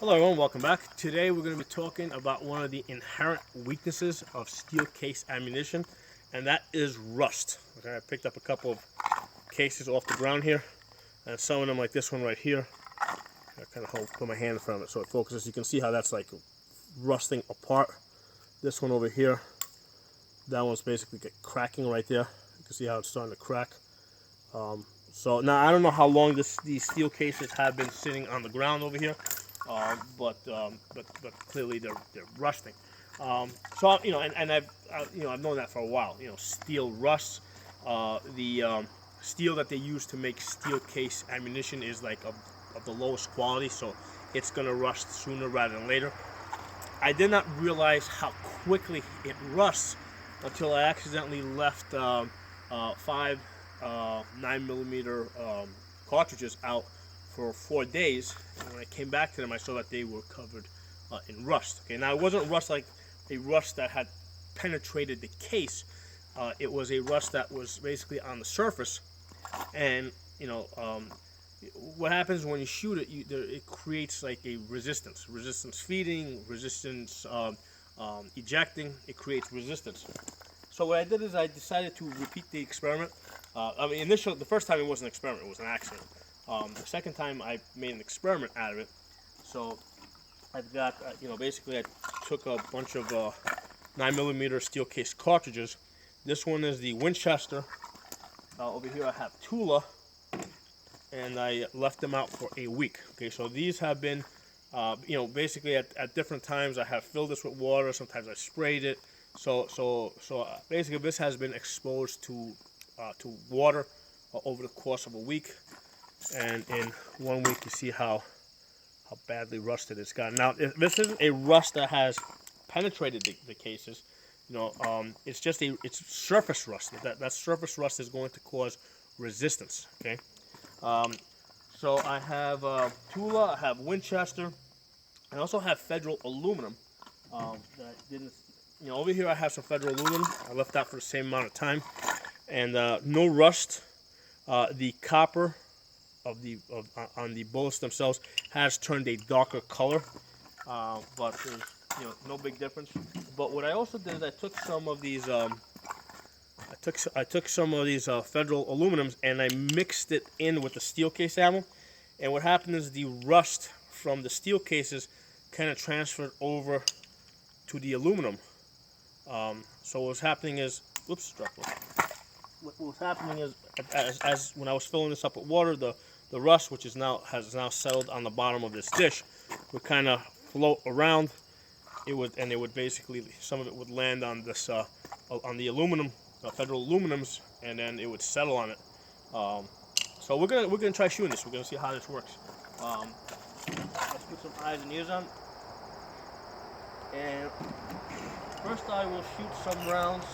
Hello everyone, welcome back. Today we're going to be talking about one of the inherent weaknesses of steel case ammunition, and that is rust. Okay, I picked up a couple of cases off the ground here, and some of them, like this one right here, I kind of put my hand in front of it so it focuses. You can see how that's like rusting apart. This one over here, that one's basically cracking right there. You can see how it's starting to crack. So now I don't know how long these steel cases have been sitting on the ground over here. But clearly they're rusting. So I've known that for a while. Steel rusts. The steel that they use to make steel case ammunition is like of the lowest quality, so it's gonna rust sooner rather than later. I did not realize how quickly it rusts until I accidentally left five 9mm cartridges out for 4 days, and when I came back to them, I saw that they were covered in rust. Okay, now it wasn't rust like a rust that had penetrated the case. It was a rust that was basically on the surface, and what happens when you shoot it? It creates like a resistance feeding, resistance ejecting. It creates resistance. So what I did is I decided to repeat the experiment. The first time it wasn't an experiment; it was an accident. The second time I made an experiment out of it. So I've got, basically I took a bunch of 9mm steel case cartridges. This one is the Winchester. Over here I have Tula, and I left them out for a week. Okay, so these have been, basically at different times I have filled this with water. Sometimes I sprayed it. So basically this has been exposed to water over the course of a week. And in 1 week, you see how badly rusted it's gotten. Now, this isn't a rust that has penetrated the cases. It's just it's surface rust. That surface rust is going to cause resistance. Okay. So I have Tula, I have Winchester, I also have Federal aluminum. That I didn't. Over here I have some Federal aluminum. I left that for the same amount of time, and no rust. The copper on the bullets themselves has turned a darker color, but there's no big difference. But what I also did is I took some of these Federal aluminums and I mixed it in with the steel case ammo, and what happened is the rust from the steel cases kind of transferred over to the aluminum. So what was happening is, whoops, dropped one. What was happening is, as when I was filling this up with water, the rust, which has now settled on the bottom of this dish, would kind of float around. It would basically, some of it would land on this on the aluminum, Federal aluminums, and then it would settle on it. So we're gonna try shooting this. We're gonna see how this works. Let's put some eyes and ears on. And first, I will shoot some rounds.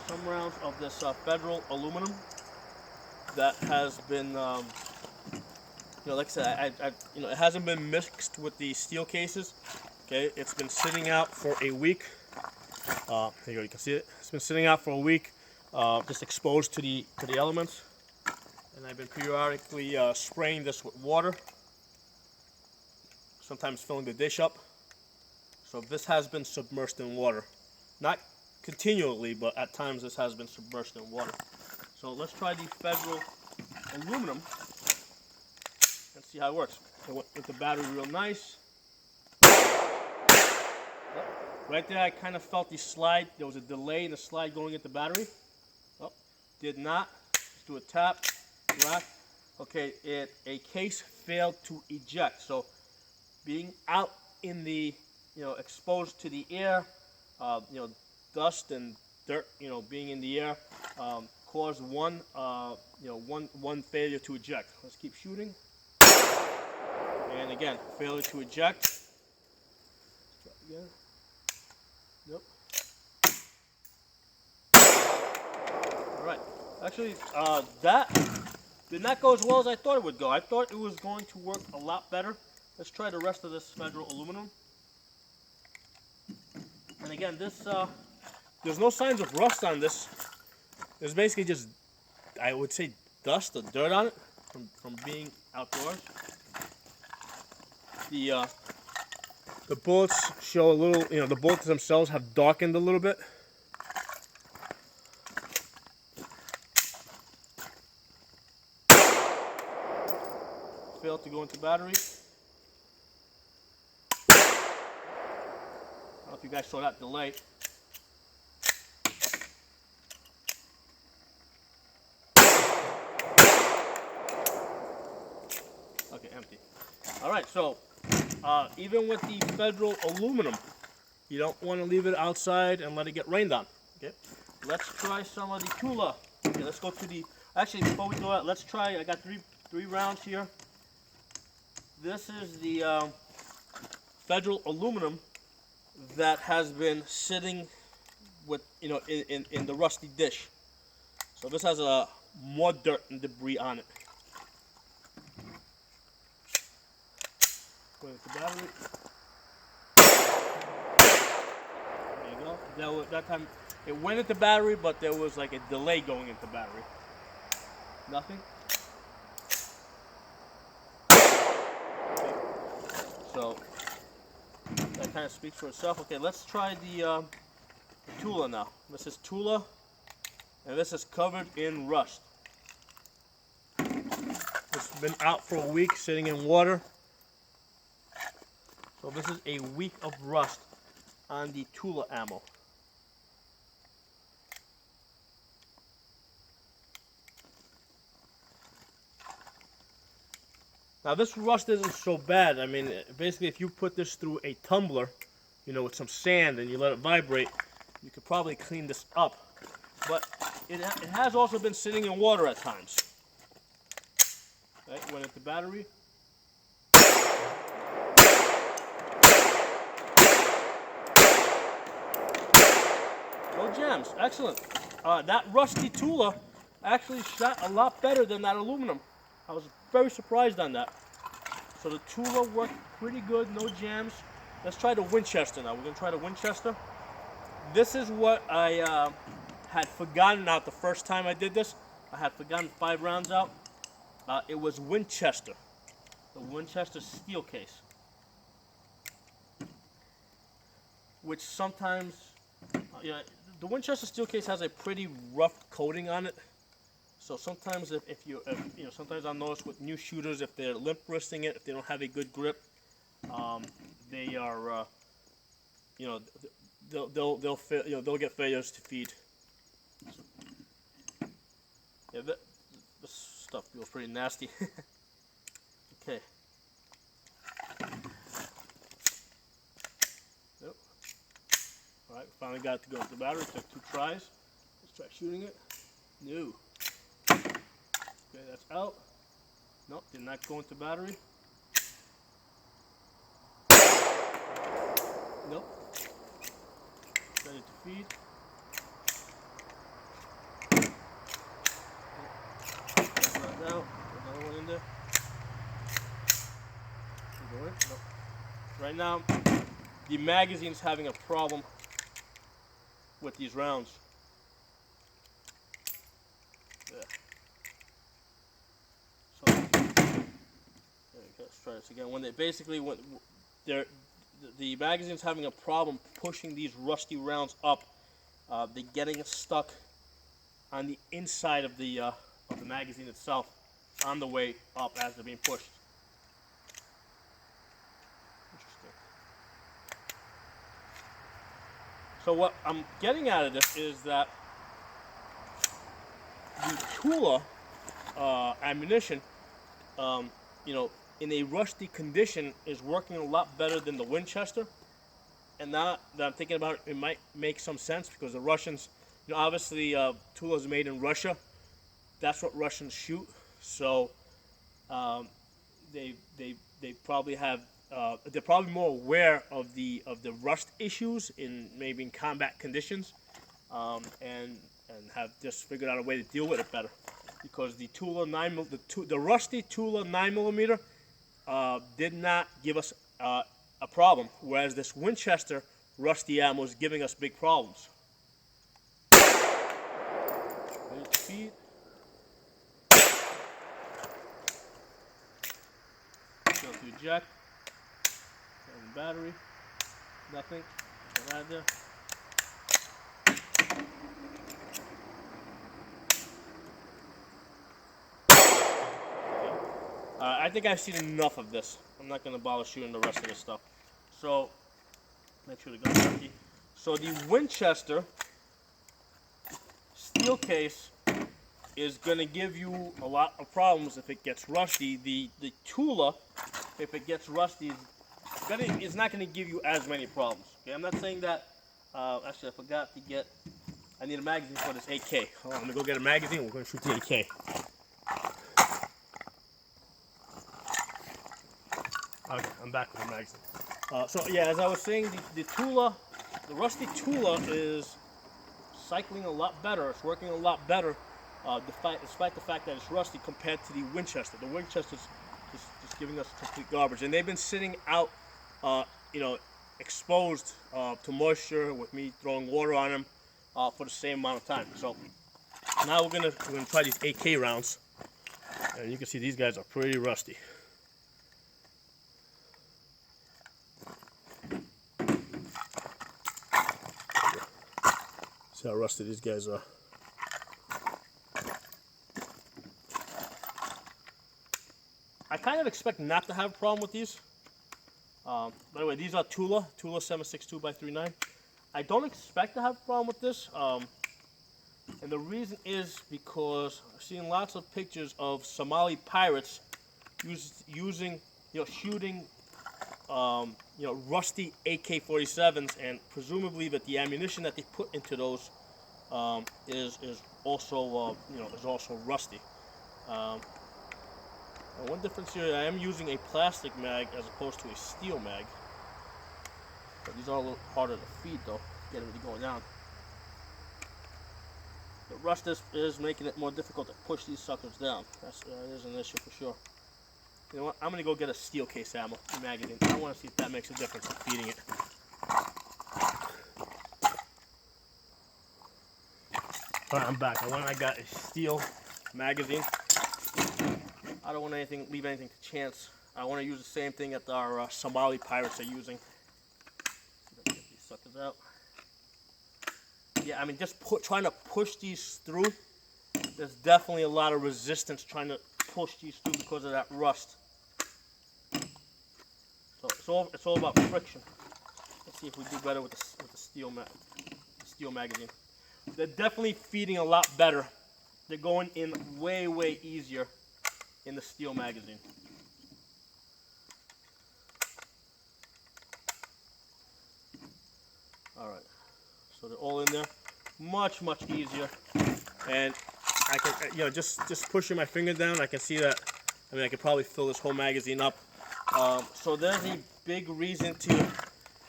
Some rounds of this Federal aluminum that has been, like I said, it hasn't been mixed with the steel cases. Okay, it's been sitting out for a week. There you go, you can see it. It's been sitting out for a week, just exposed to the elements, and I've been periodically spraying this with water. Sometimes filling the dish up. So this has been submerged in water, not continually, but at times this has been submerged in water. So let's try the Federal aluminum and see how it works. I went with the battery real nice. Right there I kind of felt the slide. There was a delay in the slide going into the battery. Oh, did not. Let's do a tap, rack. Okay, a case failed to eject. So being out in the, exposed to the air, dust and dirt, being in the air, caused one failure to eject. Let's keep shooting. And again, failure to eject. Try again. Nope. All right. Actually, that did not go as well as I thought it would go. I thought it was going to work a lot better. Let's try the rest of this Federal aluminum. And again, there's no signs of rust on this. There's basically just, I would say, dust or dirt on it. from being outdoors. The bullets show a little, the bullets themselves have darkened a little bit. Failed to go into battery. I don't know if you guys saw that delay. Okay, empty. All right, so even with the Federal aluminum, you don't want to leave it outside and let it get rained on. Okay, let's try some of the Tula. Okay, let's go to the. Actually, before we go out, let's try. I got three rounds here. This is the Federal aluminum that has been sitting with in the rusty dish. So this has more dirt and debris on it. Put it the battery. There you go. That time it went into battery, but there was like a delay going into battery. Nothing. Okay. So that kind of speaks for itself. Okay, let's try the Tula now. This is Tula, and this is covered in rust. It's been out for a week, sitting in water. So this is a week of rust on the Tula ammo. Now this rust isn't so bad. I mean, basically if you put this through a tumbler, with some sand and you let it vibrate, you could probably clean this up. But it has also been sitting in water at times. Right, went into battery. No jams, excellent. That rusty Tula actually shot a lot better than that aluminum. I was very surprised on that. So the Tula worked pretty good, no jams. Let's try the Winchester now. We're gonna try the Winchester. This is what I had forgotten out the first time I did this. I had forgotten 5 rounds out. It was Winchester, the Winchester steel case, which sometimes, the Winchester steel case has a pretty rough coating on it. So sometimes sometimes I'll notice with new shooters, if they're limp wristing it, if they don't have a good grip, they are, they'll get failures to feed. Yeah, this stuff feels pretty nasty. Okay. Yep. All right, finally got it to go into the battery. Took 2 tries. Let's try shooting it. No. Okay, that's out. Nope, did not go into battery. Nope. Ready to feed. That out. Put another one in there. Nope. Right now, the magazine's having a problem with these rounds. So, there you go. Let's try this again. When they basically the magazine's having a problem pushing these rusty rounds up. They're getting stuck on the inside of the magazine itself on the way up as they're being pushed. Interesting. So what I'm getting out of this is that the Tula ammunition, in a rusty condition, is working a lot better than the Winchester. And now that I'm thinking about it, it might make some sense because the Russians, obviously Tula is made in Russia. That's what Russians shoot. So they probably have they're probably more aware of the rust issues in combat conditions, and have just figured out a way to deal with it better. Because the Tula the rusty Tula 9mm did not give us a problem, whereas this Winchester rusty ammo is giving us big problems. Ready to feed. jack. And the battery. Nothing. Put that there. I think I've seen enough of this. I'm not going to bother shooting the rest of this stuff. So, make sure the gun's empty. So the Winchester steel case is going to give you a lot of problems if it gets rusty. The Tula, if it gets rusty, it's not going to give you as many problems. Okay, I'm not saying that. Actually, I forgot to get. I need a magazine for this AK. Hold on, I'm going to go get a magazine. We're going to shoot the AK. Okay, I'm back with the magazine. So yeah, as I was saying, the Tula, the rusty Tula is cycling a lot better. It's working a lot better, despite the fact that it's rusty compared to the Winchester. The Winchester's just giving us complete garbage, and they've been sitting out, exposed to moisture with me throwing water on them for the same amount of time. So now we're gonna try these AK rounds, and you can see these guys are pretty rusty. See how rusty these guys are. I kind of expect not to have a problem with these. By the way, these are Tula 762x39. I don't expect to have a problem with this. And the reason is because I've seen lots of pictures of Somali pirates shooting rusty AK-47s, and presumably that the ammunition that they put into those is also rusty. One difference here, I am using a plastic mag as opposed to a steel mag. But these are a little harder to feed though, getting it going down. The rust is making it more difficult to push these suckers down. That is an issue for sure. You know what? I'm going to go get a steel case ammo magazine. I want to see if that makes a difference in feeding it. Alright, I'm back. I got a steel magazine. I don't want leave anything to chance. I want to use the same thing that our Somali pirates are using. Get these suckers out. Yeah, I mean, just trying to push these through. There's definitely a lot of resistance trying to push these through because of that rust. So it's all about friction. Let's see if we do better with the steel magazine. They're definitely feeding a lot better. They're going in way easier in the steel magazine. All right, so they're all in there, much easier, and I can, just pushing my finger down, I can see that. I mean, I could probably fill this whole magazine up. So there's a big reason to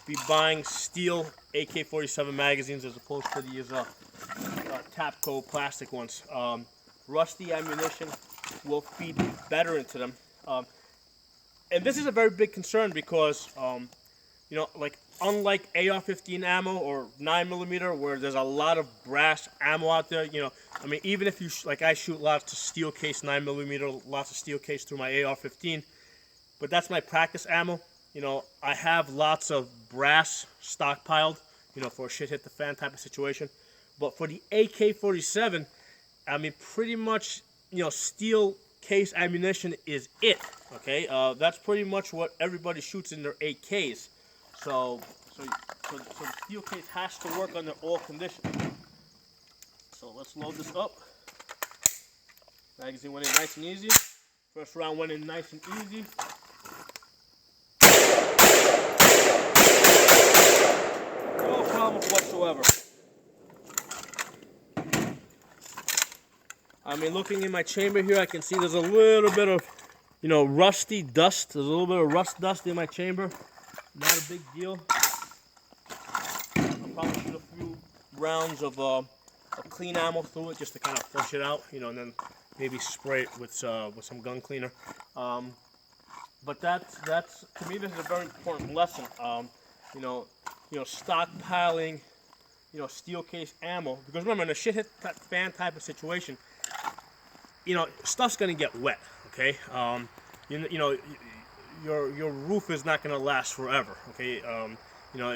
be buying steel AK-47 magazines as opposed to these Tapco plastic ones. Rusty ammunition will feed better into them, and this is a very big concern because unlike AR-15 ammo or 9mm, where there's a lot of brass ammo out there, I mean, even if you I shoot lots of steel case 9mm, lots of steel case through my AR-15, but that's my practice ammo. I have lots of brass stockpiled, for a shit hit the fan type of situation. But for the AK-47, I mean, pretty much, steel case ammunition is it. Okay, that's pretty much what everybody shoots in their AKs. So the steel case has to work under all conditions. So let's load this up. Magazine went in nice and easy. First round went in nice and easy. No problems whatsoever. I mean, looking in my chamber here, I can see there's a little bit of, rusty dust. There's a little bit of rust dust in my chamber. Not a big deal. I'll probably shoot a few rounds of clean ammo through it just to kind of flush it out, and then maybe spray it with some gun cleaner. But that's to me, this is a very important lesson. Stockpiling, steel case ammo, because remember, in a shit hit fan type of situation, stuff's gonna get wet. Okay, your roof is not going to last forever. Okay, you know,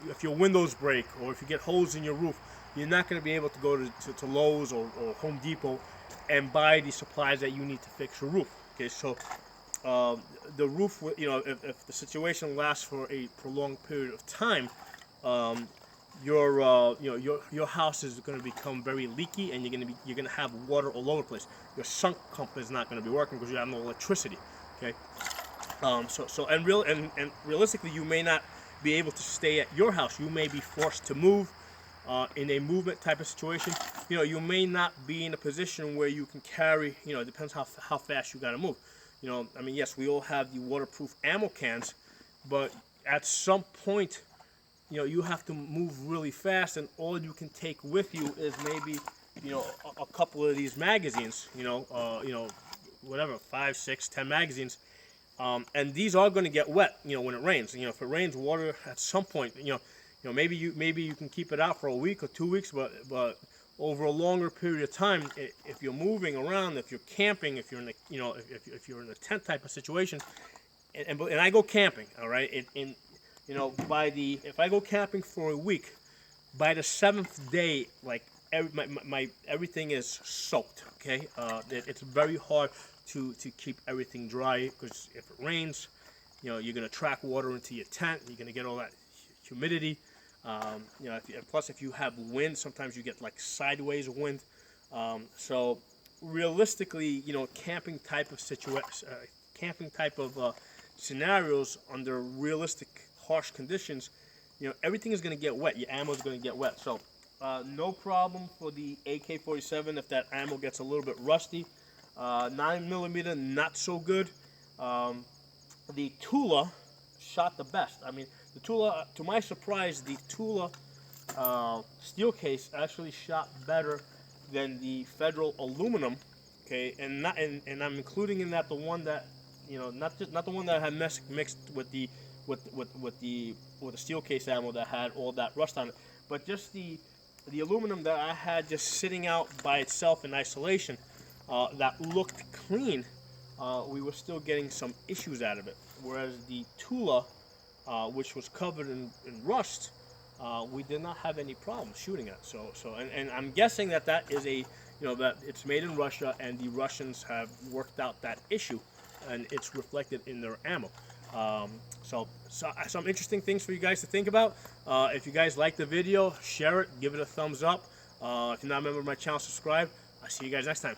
if your windows break or if you get holes in your roof, you're not going to be able to go to Lowe's or Home Depot and buy the supplies that you need to fix your roof. Okay, so the roof, you know, if the situation lasts for a prolonged period of time, your house is going to become very leaky, and you're going to have water all over the place. Your sump pump is not going to be working because you have no electricity. Okay, and realistically, you may not be able to stay at your house. You may be forced to move in a movement type of situation. You know, you may not be in a position where you can carry. You know, it depends how fast you got to move. You know, I mean, yes, we all have the waterproof ammo cans, but at some point, you know, you have to move really fast, and all you can take with you is maybe, you know, a couple of these magazines. You know, whatever, 5, 6, 10 magazines, and these are going to get wet. You know, when it rains. You know, if it rains, water at some point. You know, maybe you can keep it out for a week or 2 weeks, but over a longer period of time, if you're moving around, if you're camping, if you're in if you're in a tent type of situation, and I go camping, all right, you know, if I go camping for a week, by the 7th day, like my everything is soaked. Okay, it's very hard to keep everything dry because if it rains, you know, you're gonna track water into your tent. You're gonna get all that humidity. You know, plus if you have wind, sometimes you get like sideways wind. So realistically, you know, camping type of scenarios under realistic harsh conditions, you know, everything is going to get wet. Your ammo is going to get wet. So no problem for the AK-47 if that ammo gets a little bit rusty. 9mm, not so good. The Tula shot the best. I mean, the Tula, to my surprise, the Tula steel case actually shot better than the Federal aluminum. Okay, and I'm including in that the one that, you know, not the one that had mixed with the steel case ammo that had all that rust on it, but just the aluminum that I had just sitting out by itself in isolation, that looked clean. We were still getting some issues out of it, whereas the Tula, which was covered in rust, we did not have any problem shooting at. And I'm guessing that is that it's made in Russia, and the Russians have worked out that issue, and it's reflected in their ammo. So some interesting things for you guys to think about. If you guys like the video, share it, give it a thumbs up. If you're not a member of my channel, subscribe. I'll see you guys next time.